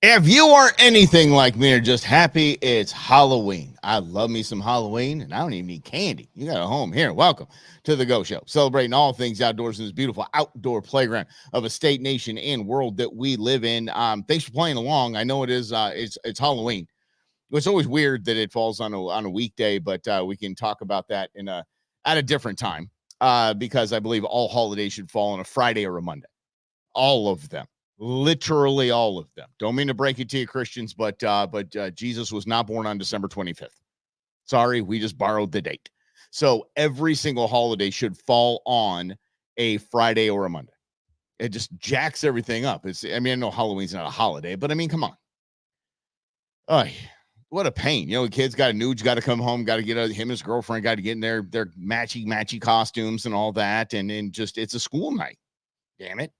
If you are anything like me or just happy, it's Halloween. I love me some Halloween, and I don't even need candy. You got a home here. Welcome to the Go Show, celebrating all things outdoors in this beautiful outdoor playground of a state, nation, and world that we live in. Thanks for playing along. I know it is. It's Halloween. It's always weird that it falls on a weekday, but we can talk about that at a different time because I believe all holidays should fall on a Friday or a Monday. All of them. Literally all of them. Don't mean to break it to you, Christians, but Jesus was not born on December 25th. Sorry, we just borrowed the date. So every single holiday should fall on a Friday or a Monday. It just jacks everything up. I know Halloween's not a holiday, but I mean, come on. Oh, what a pain. You know, kids got a nude, got to come home, got to get him and his girlfriend, got to get in their matchy costumes and all that. And just, it's a school night. Damn it.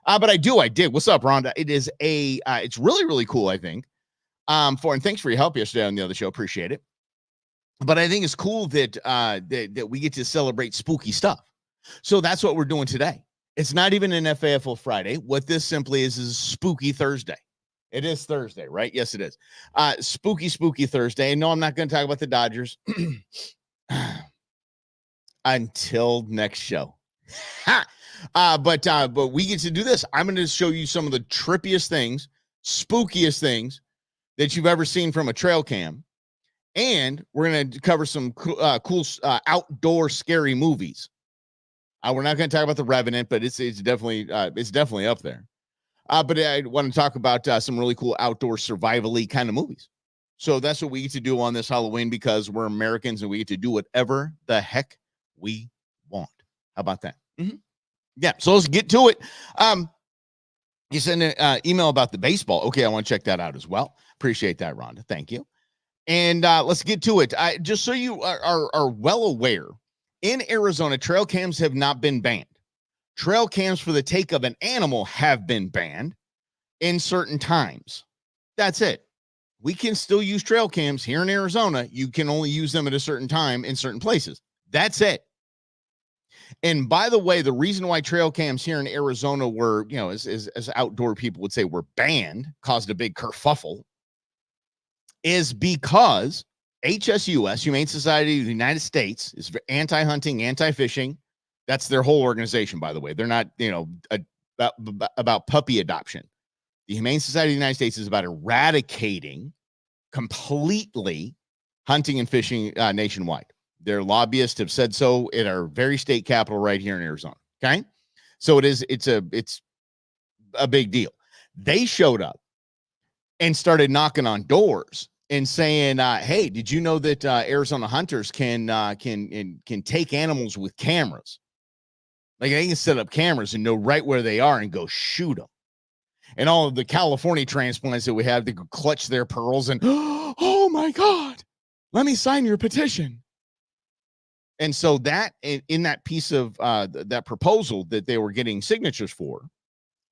But I did. What's up, Rhonda? It is it's really, really cool, I think. And thanks for your help yesterday on the other show. Appreciate it. But I think it's cool that that we get to celebrate spooky stuff. So that's what we're doing today. It's not even an FAFL Friday. What this simply is Spooky Thursday. It is Thursday, right? Yes, it is. Spooky Thursday. And no, I'm not going to talk about the Dodgers until next show. But we get to do this. I'm going to show you some of the trippiest things, spookiest things that you've ever seen from a trail cam. And we're going to cover some cool outdoor scary movies. We're not going to talk about The Revenant, but it's definitely up there. But I want to talk about some really cool outdoor survival-y kind of movies. So that's what we get to do on this Halloween because we're Americans and we get to do whatever the heck we want. How about that? Mm-hmm. Yeah, so let's get to it. You sent an email about the baseball. Okay, I want to check that out as well. Appreciate that, Rhonda. Thank you. And let's get to it. Just so you are well aware, in Arizona, trail cams have not been banned. Trail cams for the take of an animal have been banned in certain times. That's it. We can still use trail cams here in Arizona. You can only use them at a certain time in certain places. That's it. And by the way, the reason why trail cams here in Arizona were, as outdoor people would say, were banned, caused a big kerfuffle, is because HSUS, Humane Society of the United States, is anti-hunting, anti-fishing. That's their whole organization, by the way. They're not, about puppy adoption. The Humane Society of the United States is about eradicating completely hunting and fishing nationwide. Their lobbyists have said so at our very state capital right here in Arizona. Okay. So it's a big deal. They showed up and started knocking on doors and saying, hey, did you know that Arizona hunters can take animals with cameras? Like they can set up cameras and know right where they are and go shoot them. And all of the California transplants that we have, they could clutch their pearls and, oh my God, let me sign your petition. And so that in that piece of that proposal that they were getting signatures for,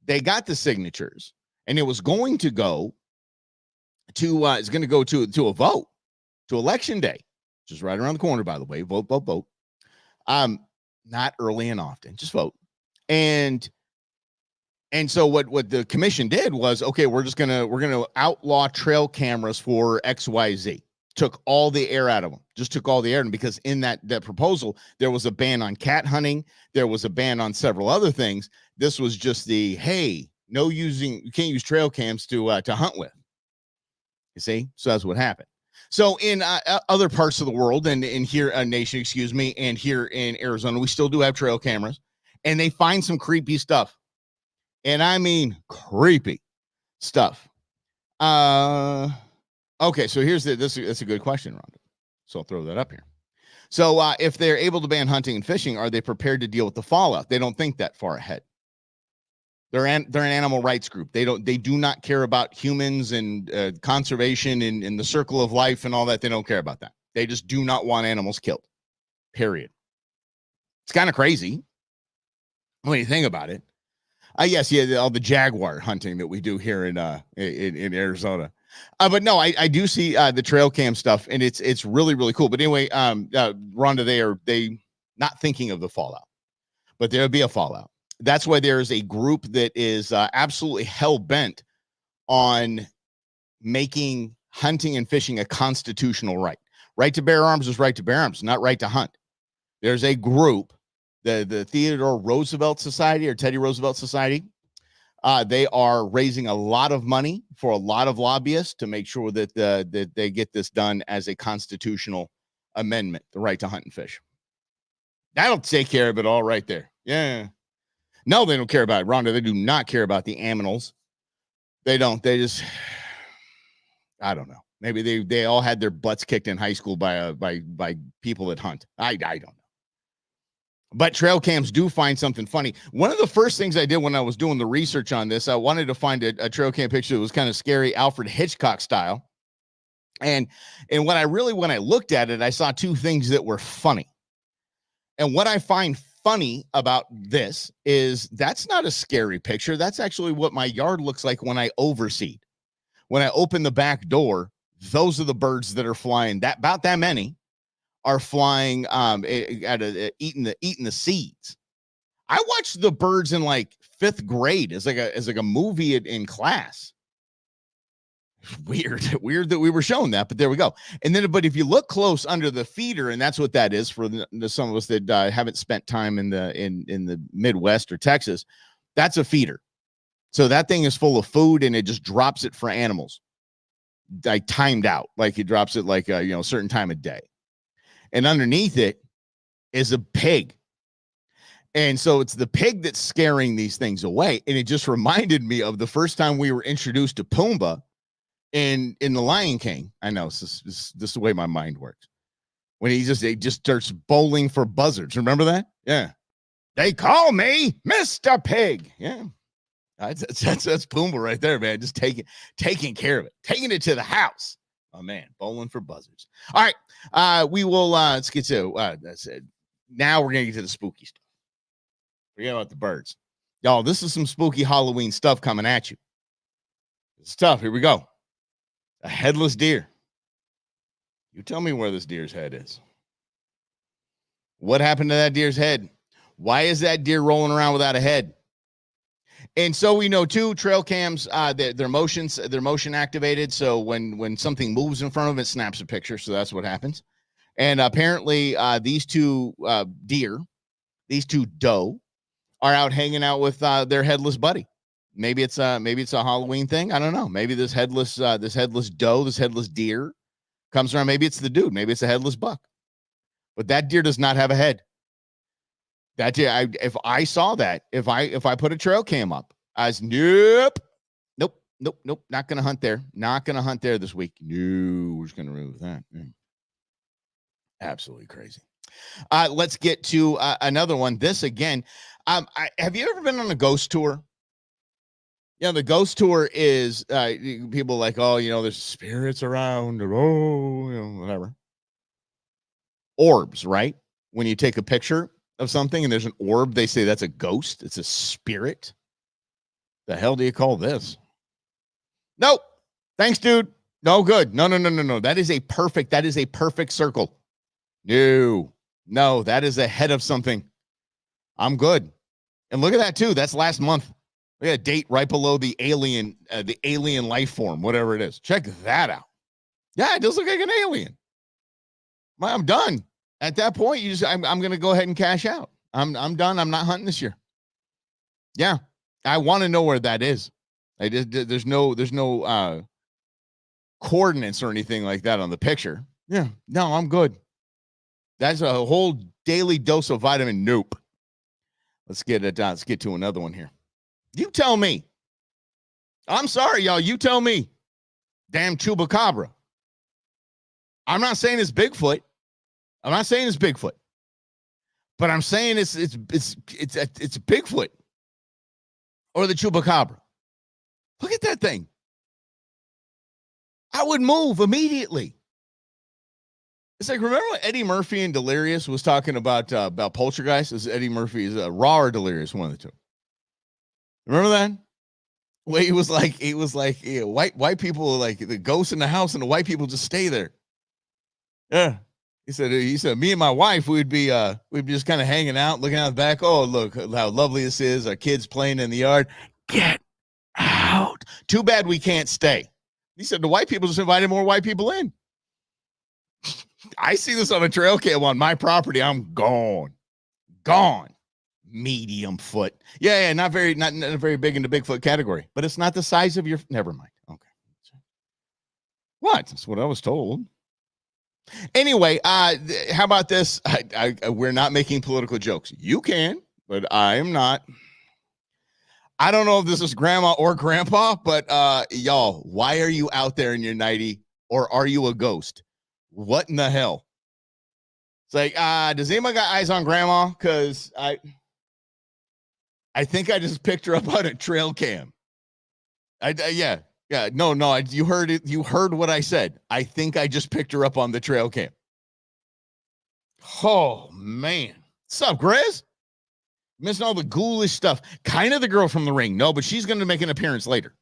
they got the signatures and it was going to go to a vote, to election day, which is right around the corner, by the way. Vote. Not early and often, just vote. And so what the commission did was, okay, we're gonna outlaw trail cameras for XYZ. Took all the air out of them. Just took all the air, and because in that proposal there was a ban on cat hunting, there was a ban on several other things. This was just the you can't use trail cams to hunt with. You see, so that's what happened. So in other parts of the world and in here nation, excuse me, and here in Arizona, we still do have trail cameras, and they find some creepy stuff, and I mean creepy stuff. Okay, so that's a good question, Rhonda. So I'll throw that up here. So if they're able to ban hunting and fishing, are they prepared to deal with the fallout? They don't think that far ahead. They're an animal rights group. They do not care about humans and conservation and the circle of life and all that. They don't care about that. They just do not want animals killed. Period. It's kind of crazy when you think about it. Yes, all the jaguar hunting that we do here in Arizona. But no, I do see the trail cam stuff, and it's really, really cool. But anyway, Rhonda, they not thinking of the fallout, but there'll be a fallout. That's why there is a group that is absolutely hell bent on making hunting and fishing a constitutional right. Right to bear arms is right to bear arms, not right to hunt. There's a group, the Theodore Roosevelt Society or Teddy Roosevelt Society. They are raising a lot of money for a lot of lobbyists to make sure that that they get this done as a constitutional amendment, the right to hunt and fish. That'll take care of it all right there. Yeah. No, they don't care about it, Rhonda. They do not care about the aminals. They don't. They just, I don't know. Maybe they all had their butts kicked in high school by people that hunt. I don't know. But trail cams do find something funny. One of the first things I did when I was doing the research on this, I wanted to find a trail cam picture that was kind of scary, Alfred Hitchcock style. And when I looked at it, I saw two things that were funny. And what I find funny about this is that's not a scary picture. That's actually what my yard looks like when I overseed. When I open the back door, those are the birds that are flying. That about that many are flying eating the seeds. I watched the birds in like 5th grade as like a movie in class. Weird that we were shown that, but there we go. And then, but if you look close under the feeder, and that's what that is for some of us that haven't spent time in the Midwest or Texas, that's a feeder. So that thing is full of food, and it just drops it for animals. Like timed out, like it drops it like a certain time of day. And underneath it is a pig. And so it's the pig that's scaring these things away. And it just reminded me of the first time we were introduced to Pumbaa in The Lion King. I know this is the way my mind works. When he just starts bowling for buzzards. Remember that? Yeah. They call me Mr. Pig. Yeah. That's Pumbaa right there, man. Just taking care of it, taking it to the house. Oh man, bowling for buzzards. All right, we will. Let's get to that's it. Now we're gonna get to the spooky stuff. Forget about the birds, y'all. This is some spooky Halloween stuff coming at you. It's tough. Here we go. A headless deer. You tell me where this deer's head is. What happened to that deer's head? Why is that deer rolling around without a head? And so we know too, trail cams, they're motion activated. So when something moves in front of it, snaps a picture. So that's what happens. And apparently these two deer, these two doe, are out hanging out with their headless buddy. Maybe it's a Halloween thing. I don't know. Maybe this headless doe, this headless deer comes around. Maybe it's the dude. Maybe it's a headless buck. But that deer does not have a head. That deer, if I saw that, if I put a trail cam up, I was nope, not gonna hunt there. Not gonna hunt there this week. No, we're just gonna remove that. Absolutely crazy. Let's get to another one. This again. Have you ever been on a ghost tour? Yeah, the ghost tour is people like, oh, there's spirits around, or whatever. Orbs, right? When you take a picture of something and there's an orb, they say that's a ghost. It's a spirit. The hell do you call this? Nope. Thanks, dude. No good. No. That is a perfect circle. No, that is a head of something. I'm good. And look at that too. That's last month. We got a date right below the alien life form, whatever it is. Check that out. Yeah, it does look like an alien. I'm done. At that point, I'm going to go ahead and cash out. I'm done. I'm not hunting this year. Yeah. I want to know where that is. There's no coordinates or anything like that on the picture. Yeah. No, I'm good. That's a whole daily dose of vitamin. Nope. Let's get it down. Let's get to another one here. You tell me. I'm sorry, y'all. You tell me. Damn chupacabra. I'm not saying it's Bigfoot. I'm not saying it's Bigfoot, but I'm saying it's Bigfoot or the chupacabra. Look at that thing. I would move immediately. It's like, remember when Eddie Murphy and Delirious was talking about poltergeist? Is Eddie Murphy's Raw or Delirious, one of the two? Remember that? Where he was like white people, like the ghosts in the house, and the white people just stay there. Yeah. He said, me and my wife, we'd be just kind of hanging out, looking out the back. Oh, look how lovely this is. Our kids playing in the yard. Get out. out. Too bad we can't stay. He said the white people just invited more white people in. I see this on a trail cam on my property. I'm gone. Medium foot. Yeah, not very big in the Bigfoot category, but it's not the size of your. Never mind. Okay. What? That's what I was told. Anyway, how about this? We're not making political jokes. You can, but I am not. I don't know if this is grandma or grandpa, but y'all, why are you out there in your nightie, or are you a ghost? What in the hell? It's like, does anybody got eyes on grandma? Because I think I just picked her up on a trail cam. Yeah. No. You heard it. You heard what I said. I think I just picked her up on the trail cam. Oh man, what's up, Grizz? Missing all the ghoulish stuff. Kind of the girl from The Ring. No, but she's going to make an appearance later.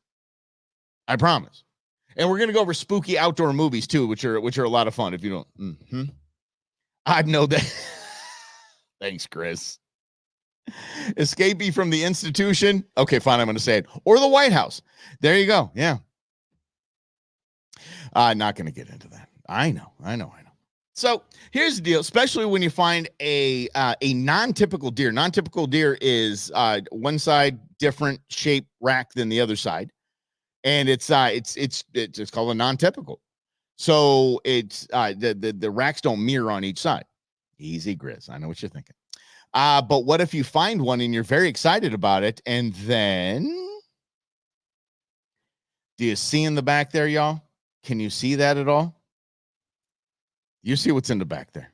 I promise. And we're going to go over spooky outdoor movies too, which are a lot of fun. If you don't, I know that. Thanks, Chris. Escapee from the institution. Okay, fine. I'm going to say it. Or the White House. There you go. Yeah. Not going to get into that. I know. So here's the deal, especially when you find a non-typical deer. Non-typical deer is one side different shape rack than the other side, and it's called a non-typical. So it's the racks don't mirror on each side. Easy, Grizz. I know what you're thinking. But what if you find one and you're very excited about it, and then do you see in the back there, y'all? Can you see that at all? You see what's in the back there.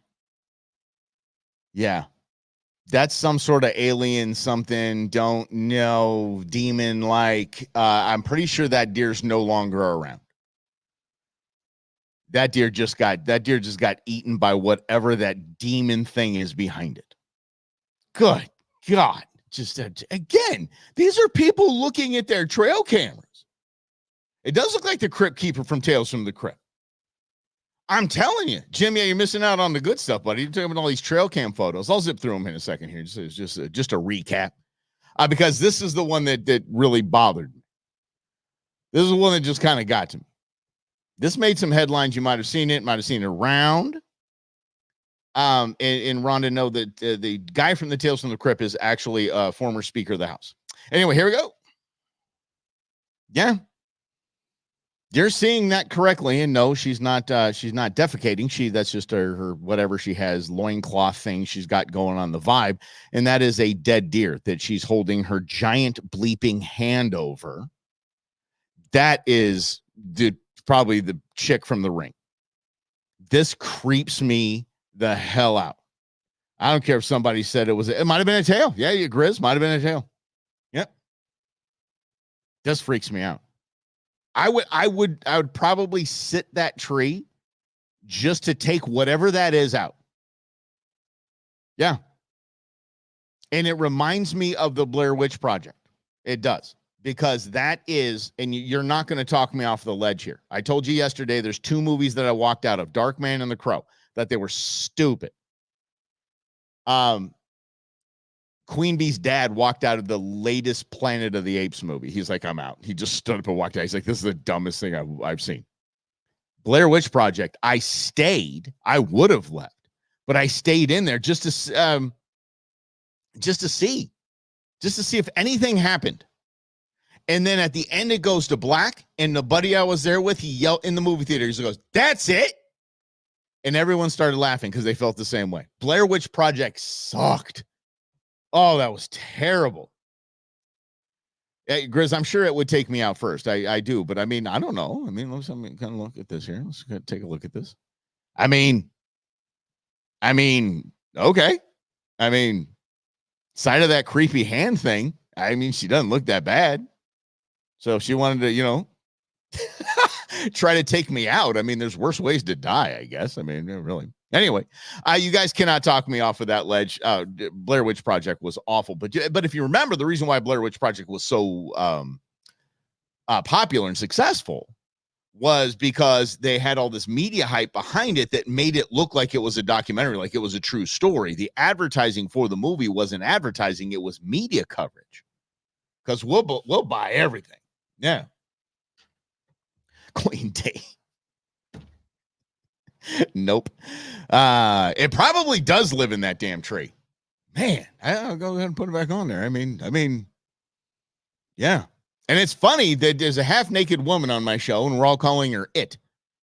Yeah. That's some sort of alien something, don't know, demon-like. I'm pretty sure that deer's no longer around. That deer just got eaten by whatever that demon thing is behind it. Good God. Just again, these are people looking at their trail cameras. It does look like the Crypt Keeper from Tales from the Crypt. I'm telling you, Jim, yeah, you're missing out on the good stuff, buddy. You're talking about all these trail cam photos. I'll zip through them in a second here. Just a recap, because this is the one that really bothered me. This is the one that just kind of got to me. This made some headlines. You might have seen it around. And Rhonda know that the guy from the Tales from the Crypt is actually a former Speaker of the House. Anyway, here we go. Yeah. You're seeing that correctly, and no, she's not defecating. That's just her whatever she has loincloth thing she's got going on the vibe, and that is a dead deer that she's holding her giant bleeping hand over. That is probably the chick from The Ring. This creeps me the hell out. I don't care if somebody said it might have been a tail. Yeah, Grizz, might have been a tail. Yep. This freaks me out. I would probably sit that tree just to take whatever that is out. Yeah. And it reminds me of the Blair Witch Project. It does. Because that is, and you're not going to talk me off the ledge here. I told you yesterday there's two movies that I walked out of, Darkman and The Crow, that they were stupid. Queen Bee's dad walked out of the latest Planet of the Apes movie. He's like, I'm out. He just stood up and walked out. He's like, this is the dumbest thing I've seen. Blair Witch Project, I stayed. I would have left, but I stayed in there just to see if anything happened. And then at the end, it goes to black, and the buddy I was there with, he yelled in the movie theater. He goes, that's it. And everyone started laughing because they felt the same way. Blair Witch Project sucked. Oh, that was terrible. Hey, Grizz, I'm sure it would take me out first. I do, but I mean, I don't know. I mean, let's kind of look at this here. Let's take a look at this. I mean, okay. I mean, side of that creepy hand thing. I mean, she doesn't look that bad. So if she wanted to, try to take me out, I mean, there's worse ways to die, I guess. I mean, really. Anyway, you guys cannot talk me off of that ledge. Blair Witch Project was awful. But if you remember, the reason why Blair Witch Project was so popular and successful was because they had all this media hype behind it that made it look like it was a documentary, like it was a true story. The advertising for the movie wasn't advertising. It was media coverage, because we'll buy everything. Yeah. Queen D. Nope. It probably does live in that damn tree. Man, I'll go ahead and put it back on there. I mean, yeah. And it's funny that there's a half-naked woman on my show, and we're all calling her it.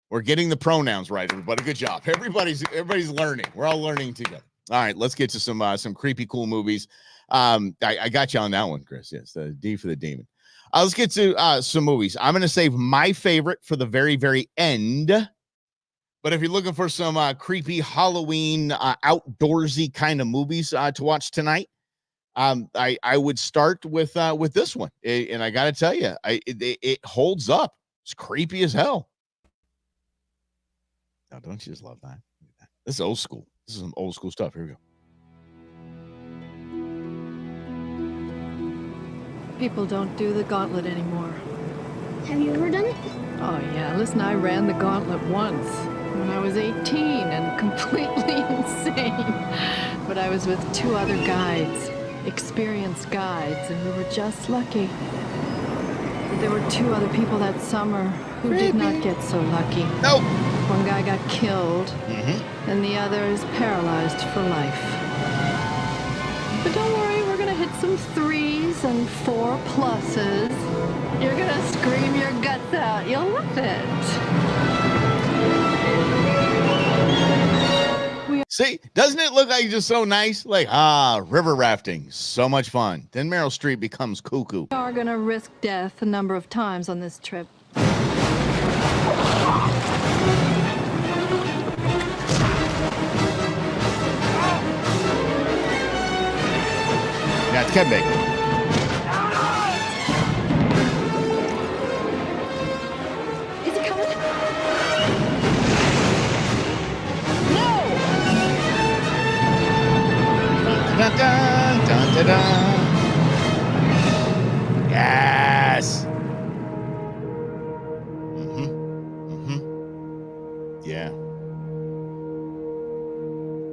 We're getting the pronouns right, everybody. Good job. Everybody's learning. We're all learning together. All right, let's get to some creepy, cool movies. I got you on that one, Chris. Yes, the D for the demon. Let's get to some movies. I'm going to save my favorite for the very, very end. But if you're looking for some creepy Halloween outdoorsy kind of movies to watch tonight, I would start with this one. And I got to tell you, it holds up. It's creepy as hell. Now, don't you just love that? This is old school. This is some old school stuff. Here we go. People don't do the gauntlet anymore. Have you ever done it? Oh, yeah. Listen, I ran the gauntlet once when I was 18 and completely insane. But I was with 2 other guides, experienced guides, and we were just lucky. But there were 2 other people that summer who did not get so lucky. Nope. One guy got killed, and the other is paralyzed for life. But don't worry, we're going to hit some 3s and 4 pluses. You're going to scream your guts out. You'll love it. See, doesn't it look like just so nice? Like, river rafting, so much fun. Then Meryl Streep becomes cuckoo. We are going to risk death a number of times on this trip. Yeah, it's Kevin Bacon. Is it coming? No! Dun, dun, dun, dun, dun. Yes. Yeah.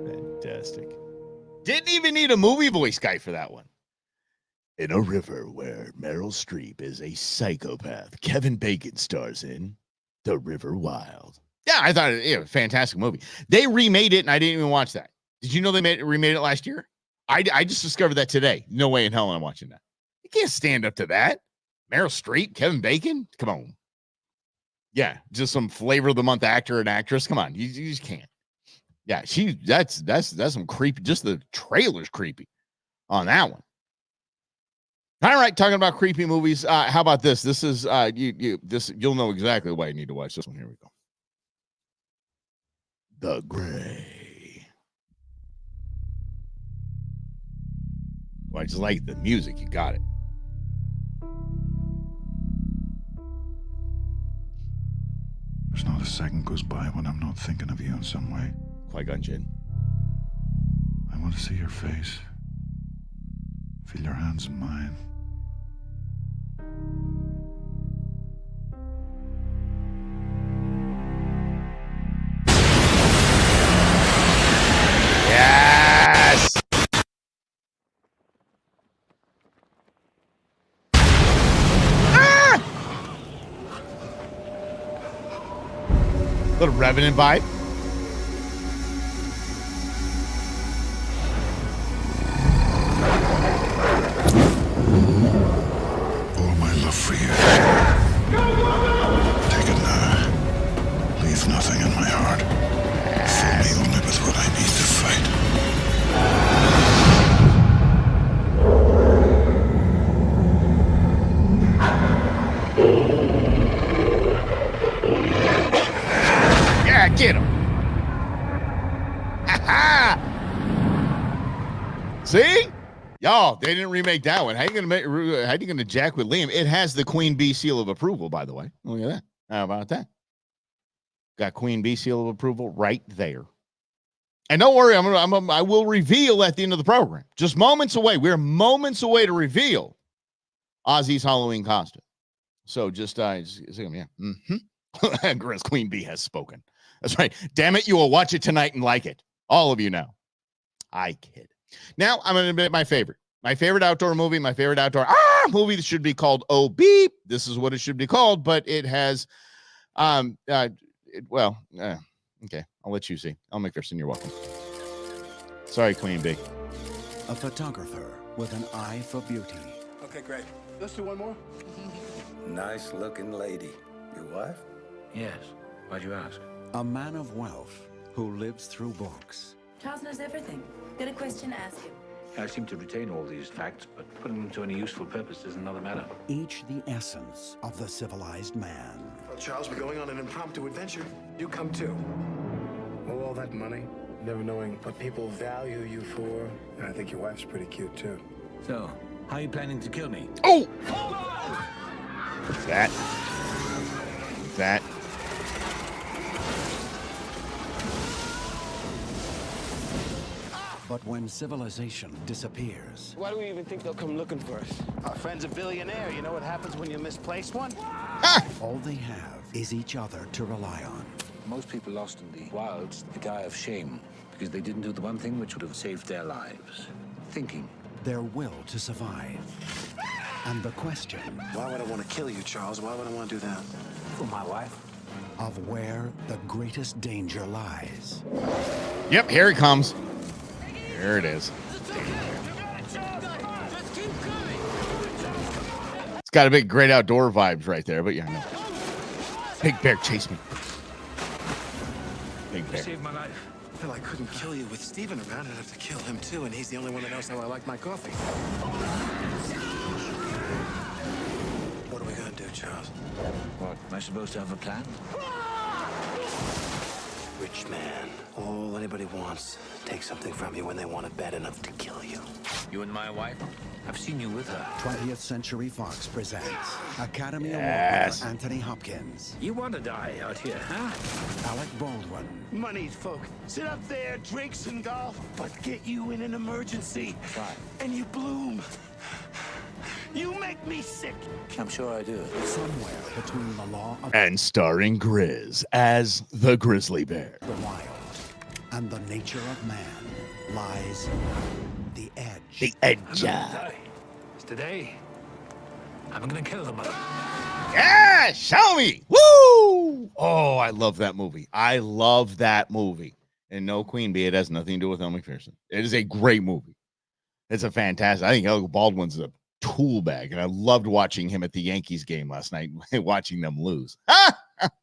Fantastic. Didn't even need a movie voice guy for that one. In a river where Meryl Streep is a psychopath, Kevin Bacon stars in The River Wild. Yeah, I thought it was a fantastic movie. They remade it, and I didn't even watch that. Did you know they remade it last year? I just discovered that today. No way in hell I'm watching that. You can't stand up to that. Meryl Streep, Kevin Bacon? Come on. Yeah, just some flavor of the month actor and actress. Come on, you just can't. Yeah, that's some creepy. Just the trailer's creepy on that one. All right, talking about creepy movies. How about this? This is you'll know exactly why you need to watch this one. Here we go. The Gray. Well, I just like the music. You got it. There's not a second goes by when I'm not thinking of you in some way. Qui-Gon Jinn. I want to see your face. Feel your hands in mine. Yes. Little Revenant vibe. All my love for you. Take it now. Leave nothing in my heart. Fill me only with what I need to fight. Yeah, get him. See? Y'all, they didn't remake that one. How you gonna jack with Liam? It has the Queen Bee seal of approval, by the way. Look at that. How about that? Got Queen Bee seal of approval right there. And don't worry, I will reveal at the end of the program. Just moments away. We're moments away to reveal Ozzy's Halloween costume. So just yeah. Chris, Queen Bee has spoken. That's right. Damn it, you will watch it tonight and like it. All of you know. I kid. Now I'm going to admit my favorite. my favorite outdoor movie, my favorite outdoor movie that should be called Oh Beep. This is what it should be called, but it has, okay, I'll let you see. I'll make Kirsten, you're welcome. Sorry, Queen Bee. A photographer with an eye for beauty. Okay, great. Let's do one more. Nice looking lady. Your wife? Yes. Why'd you ask? A man of wealth who lives through books. Charles knows everything. Got a question, ask him. I seem to retain all these facts, but putting them to any useful purpose is another matter. Each the essence of the civilized man. Well, Charles, we're going on an impromptu adventure. You come too. Well, all that money, never knowing what people value you for. And I think your wife's pretty cute too. So, how are you planning to kill me? Oh! That. But when civilization disappears, Why do we even think they'll come looking for us? Our friend's a billionaire. You know what happens when you misplace one? all they have is each other to rely on. Most people lost in the wilds the die of shame because they didn't do the one thing which would have saved their lives. Thinking. Their will to survive. And the question Why would I want to kill you, Charles? Why would I want to do that? For my wife. of where the greatest danger lies. Yep, here it comes. There it is. It's got a big great outdoor vibes right there, but yeah, no. Big bear, chase me. Big bear. You saved my life. Well, I couldn't kill you with Steven around. I'd have to kill him too, and he's the only one that knows how I like my coffee. What are we gonna do, Charles? What? Am I supposed to have a plan? Rich man. All anybody wants, take something from you when they want it bad enough to kill you. You and my wife? I've seen you with her. 20th Century Fox presents Academy Award Yes. winner Anthony Hopkins, You want to die out here, huh? Alec Baldwin, Money's folk. Sit up there, drinks and golf, but get you in an emergency. Why? And you bloom. You make me sick. I'm sure I do. somewhere between the law of And starring Grizz as the grizzly bear. the wild and the nature of man lies the edge. The I'm edge. gonna die. Today, I'm gonna kill the mother. Yeah, show me. Woo! Oh, I love that movie. I love that movie. And no, Queen Bee, it has nothing to do with Elle McPherson. It is a great movie. It's a fantastic. I think Alec Baldwin's a tool bag, and I loved watching him at the Yankees game last night, watching them lose.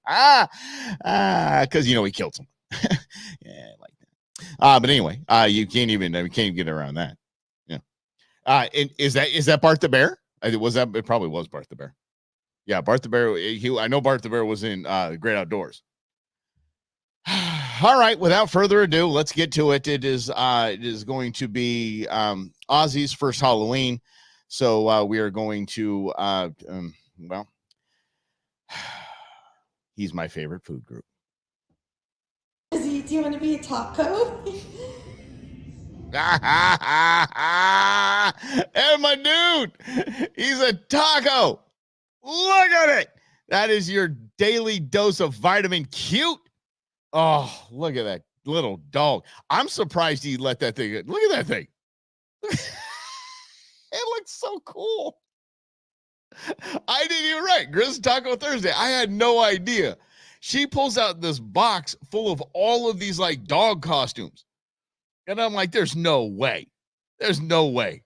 Because you know he killed someone. Yeah, I like that. But anyway, you can't even get around that. Yeah. And is that Bart the Bear? It probably was Bart the Bear. Yeah, Bart the Bear. I know Bart the Bear was in Great Outdoors. All right, without further ado, let's get to it. It is going to be Ozzy's first Halloween. So we are going to well, he's my favorite food group. Do you want to be a taco? And my dude, he's a taco. Look at it. That is your daily dose of vitamin cute. Oh, look at that little dog. I'm surprised he let that thing. Look at that thing. It looks so cool. I didn't even write Grizz Taco Thursday. I had no idea. She pulls out this box full of all of these like dog costumes. And I'm like, there's no way. There's no way.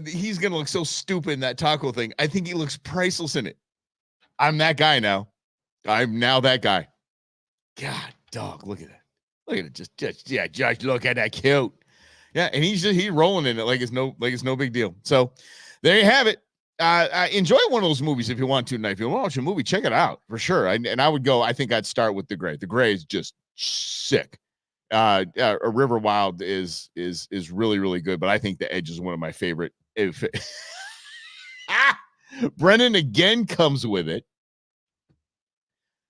He's going to look so stupid in that taco thing. I think he looks priceless in it. I'm that guy now. I'm now that guy. God, dog, look at it. Look at it. Just look at that cute. Yeah, and he's rolling in it like it's no big deal. So there you have it. Enjoy one of those movies if you want to tonight. If you want to watch a movie, check it out for sure. And I would go. I think I'd start with The Gray. The Gray is just sick. A River Wild is really, really good, but I think The Edge is one of my favorite. Brennan again comes with it.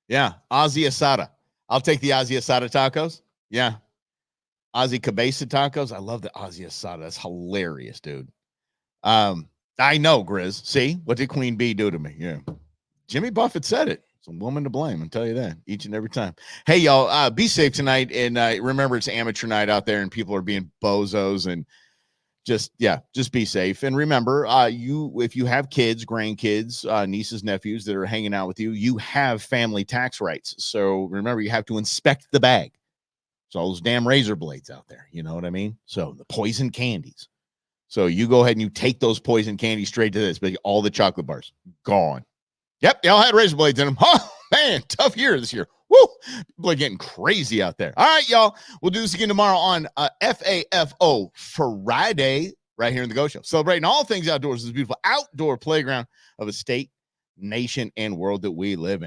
Yeah, Ozzy Asada. I'll take the Ozzy Asada tacos. Yeah. Ozzy Cabeza tacos. I love the Ozzy Asada. That's hilarious, dude. I know, Grizz. See, what did Queen Bee do to me? Yeah. Jimmy Buffett said it. It's a woman to blame. I'll tell you that each and every time. Hey, y'all, be safe tonight. And remember, it's amateur night out there and people are being bozos and just be safe. And remember, if you have kids, grandkids, nieces, nephews that are hanging out with you, you have family tax rights. So remember, you have to inspect the bag. So all those damn razor blades out there, you know what I mean? So the poison candies. So you go ahead and you take those poison candies straight to this, but all the chocolate bars gone. Yep, they all had razor blades in them. Oh man, tough year this year. Woo! People are getting crazy out there. All right, y'all. We'll do this again tomorrow on FAFO Friday, right here in the Go Show. Celebrating all things outdoors, this beautiful outdoor playground of a state, nation, and world that we live in.